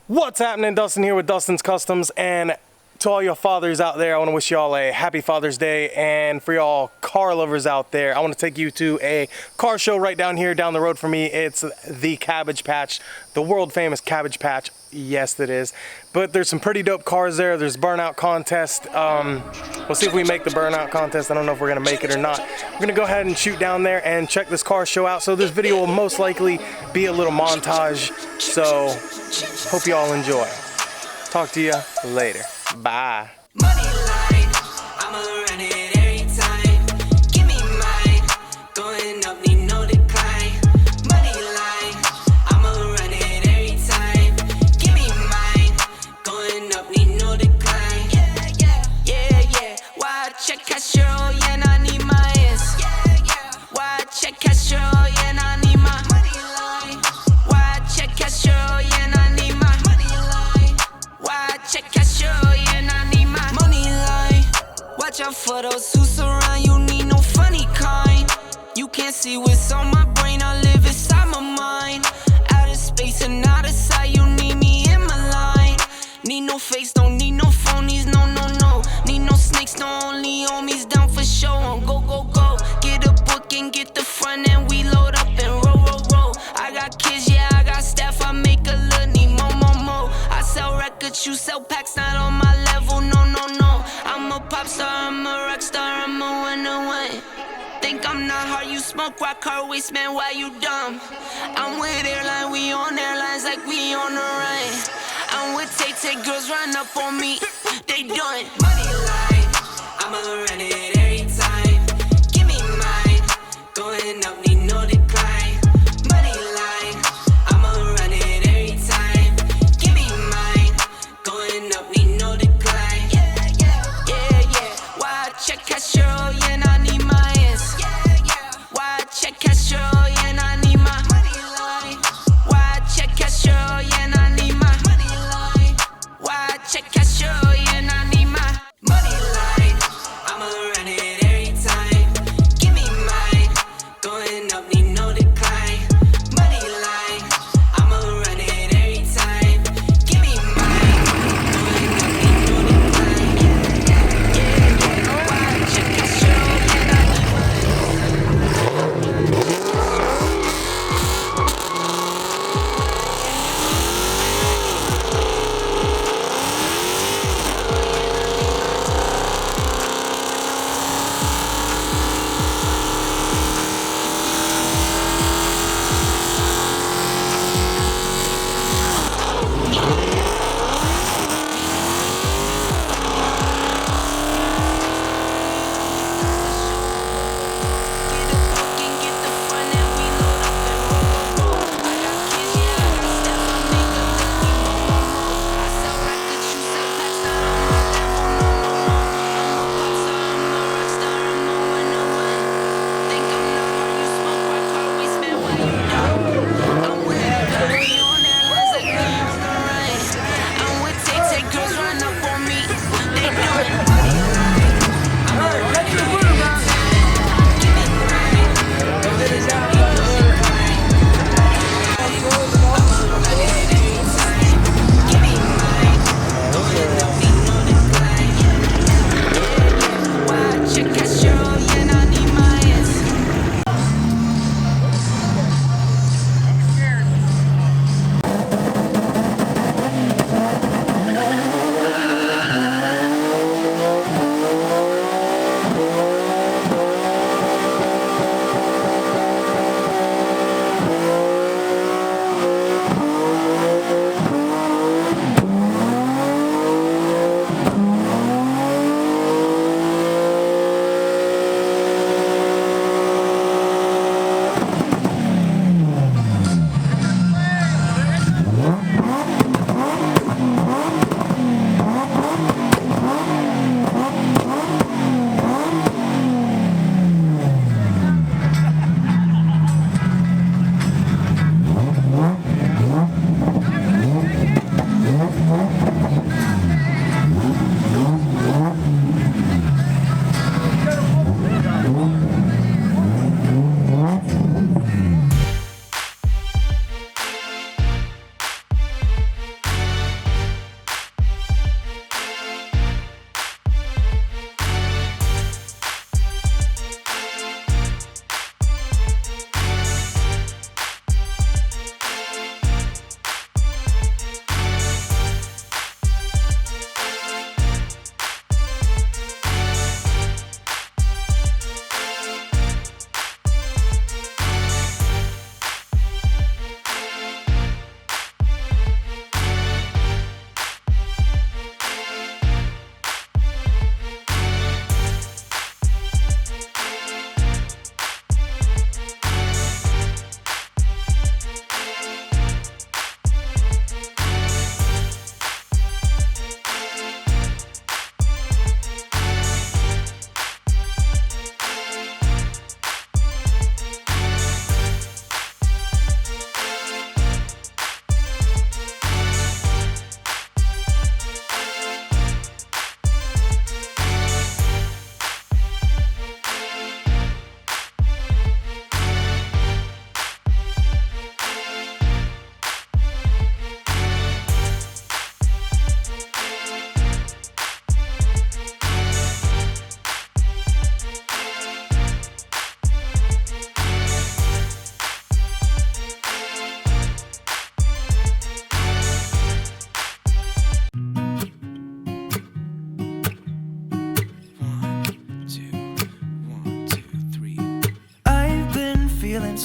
What's happening? Dustin here with Dustin's Customs, and to all your fathers out there, I want to wish y'all a happy Father's Day. And for y'all car lovers out there, I want to take you to a car show right down here down the road from me. It's the Cabbage Patch, the world famous Cabbage Patch. Yes, it is. But there's some pretty dope cars there. There's Burnout contest. We'll see if we make the Burnout contest. I don't know if we're gonna make it or not. We're gonna go ahead and shoot down there and check this car show out. So this video will most likely be a little montage. So hope you all enjoy. Talk to you later. Bye. Money line, I'ma run it every time. Give me mine, going up, need no decline. Money line, I'ma run it every time. Give me mine, going up, need no decline. Yeah. Why check Castro, yeah, I need my ass. Why check Castro, yeah, I need my money line. Why check Castro, yeah, I need my money line. Why check Castro, yeah, I need my money line. Watch out for those who surround you, need no funny kind. You can't see what's on my brain, I live inside my mind. Out of space and out of sight, you need me in my line. Need no face, don't need no phonies, no. Need no snakes, no only homies down for show. Go. Get a book and get the front and we load up and roll. I got kids, yeah, I got staff, I make a little need more. I sell records, you sell packs, not on my level, no. I'm a pop star, I'm a rock star, I'm a winner. Think I'm not hard, you smoke rock, car waste, man, why you dumb? I'm with airline, we on airlines like we on the run. I'm with Tay, girls run up on me, they done. Money line, I'ma run it every time. Give me mine, going up, need no decline. Money line, I'ma run it every time. Give me mine, going up, need no decline. Yeah. Why check Castro, yeah, I need my ass. Why check Castro, yeah, I need my money line. Why check Castro, yeah, I need my money line. Why check Castro, yeah, I need my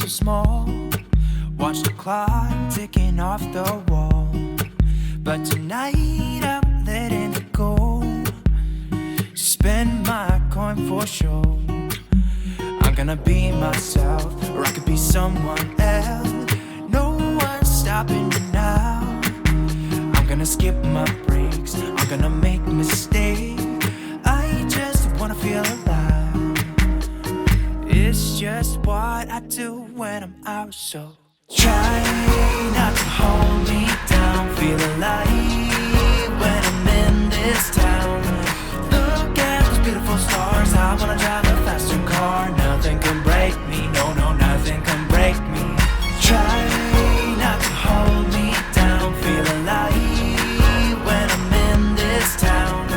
small. Watch the clock ticking off the wall. But tonight I'm letting it go. Spend my coin for sure. I'm gonna be myself, or I could be someone else. No one's stopping me now. I'm gonna skip my breaks, I'm gonna make mistakes. I just wanna feel alive. It's just what I do when I'm out, so try not to hold me down. Feel alive when I'm in this town. Look at those beautiful stars. I wanna drive a faster car. Nothing can break me, no, no, nothing can break me. Try not to hold me down. Feel alive when I'm in this town.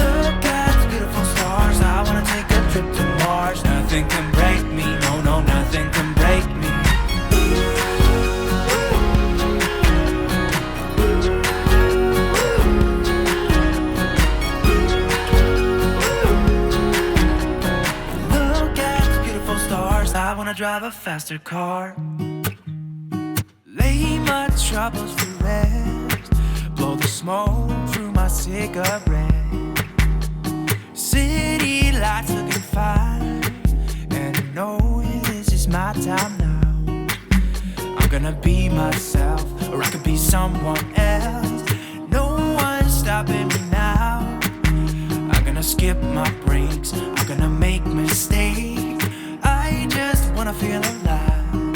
Look at those beautiful stars. I wanna take a trip to Mars. Nothing can break me, no, no, nothing can break me. I wanna drive a faster car. Lay my troubles to rest. Blow the smoke through my cigarette. City lights looking fine, and I know this is my time now. I'm gonna be myself, or I could be someone else. No one's stopping me now. I'm gonna skip my breaks, I'm gonna make mistakes. I just wanna feel alive.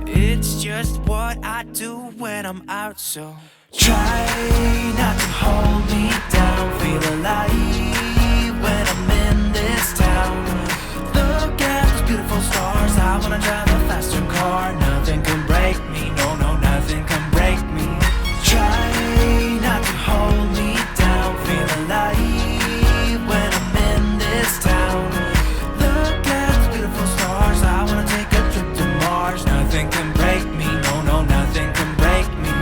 It's just what I do when I'm out, so try not to hold me down. Feel alive when I'm in this town. Look at those beautiful stars. I wanna drive a faster car. Nothing can break me, no, no, nothing can break me. Try not to hold me down. Feel alive when I'm in this town. I wanna take a trip to Mars. Nothing can break me, no, no, nothing can break me.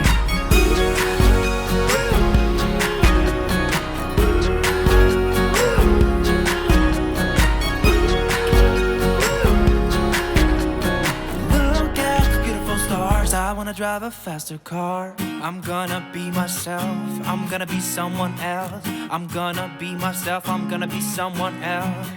Look at the beautiful stars. I wanna drive a faster car. I'm gonna be myself, I'm gonna be someone else. I'm gonna be myself, I'm gonna be someone else.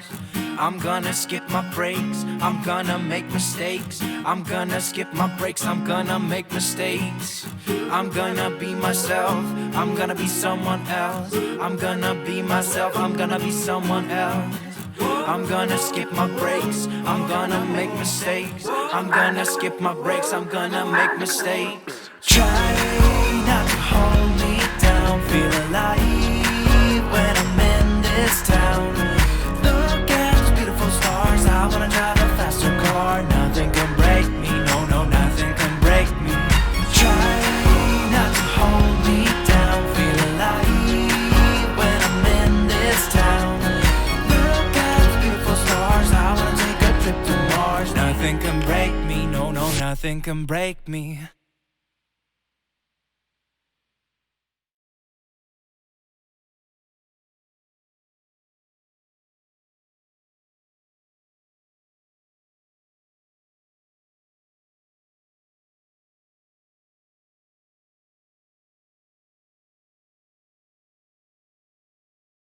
I'm gonna skip my breaks, I'm gonna make mistakes. I'm gonna skip my breaks, I'm gonna make mistakes. I'm gonna be myself, I'm gonna be someone else. I'm gonna be myself, I'm gonna be someone else. I'm gonna skip my breaks, I'm gonna make mistakes. I'm gonna skip my breaks, I'm gonna make mistakes. Try not to hold me down. Feel alive when I'm in this town. Look at stars. I wanna drive a faster car. Nothing can break me, no, no, nothing can break me. Try not to hold me down. Feel alive when I'm in this town. Look at those beautiful stars. I wanna take a trip to Mars. Nothing can break me, no, no, nothing can break me.